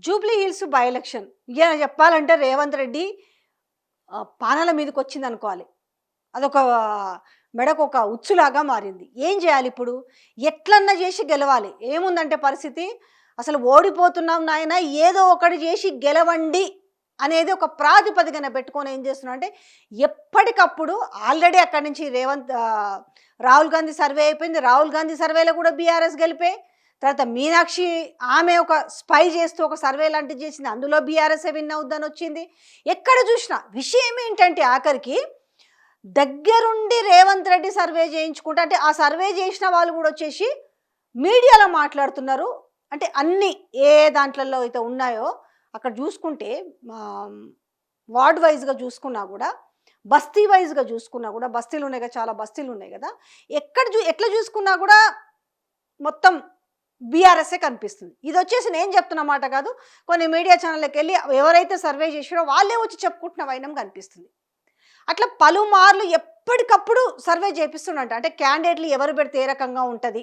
Jubilee hills by election ఇక చెప్పాలంటే రేవంత్ రెడ్డి పానాల మీదకి వచ్చింది అనుకోవాలి. అదొక మెడకు ఒక ఉచ్చులాగా మారింది. ఏం చేయాలి ఇప్పుడు? ఎట్లన్నా చేసి గెలవాలి. ఏముందంటే పరిస్థితి, అసలు ఓడిపోతున్నాం నాయన, ఏదో ఒకటి చేసి గెలవండి అనేది ఒక ప్రాతిపదికన పెట్టుకొని ఏం చేస్తున్నా అంటే ఎప్పటికప్పుడు ఆల్రెడీ అక్కడి నుంచి రాహుల్ గాంధీ సర్వే అయిపోయింది. రాహుల్ గాంధీ సర్వేలో కూడా బీఆర్ఎస్ గెలిపే. తర్వాత మీనాక్షి ఆమె ఒక స్పై చేస్తూ ఒక సర్వే లాంటిది చేసింది, అందులో బీఆర్ఎస్ఏ విన్ అవుద్దని వచ్చింది. ఎక్కడ చూసినా విషయం ఏంటంటే ఆఖరికి దగ్గరుండి రేవంత్ రెడ్డి సర్వే చేయించుకుంటా అంటే ఆ సర్వే చేసిన వాళ్ళు కూడా వచ్చేసి మీడియాలో మాట్లాడుతున్నారు. అంటే అన్ని ఏ దాంట్లలో అయితే ఉన్నాయో అక్కడ చూసుకుంటే వార్డ్ వైజ్గా చూసుకున్నా కూడా, బస్తీ వైజ్గా చూసుకున్నా కూడా, బస్తీలు ఉన్నాయి కదా, చాలా బస్తీలు ఉన్నాయి కదా, ఎట్లా చూసుకున్నా కూడా మొత్తం బీఆర్ఎస్ఏ కనిపిస్తుంది. ఇది వచ్చేసి నేను చెప్తున్న మాట కాదు, కొన్ని మీడియా ఛానళ్ళకి వెళ్ళి ఎవరైతే సర్వే చేసారో వాళ్ళే వచ్చి చెప్పుకుంటున్న వైనం కనిపిస్తుంది. అట్లా పలుమార్లు ఎప్పటికప్పుడు సర్వే చేపిస్తుండంట. అంటే క్యాండిడేట్లు ఎవరు పెడితే ఏ రకంగా ఉంటుంది,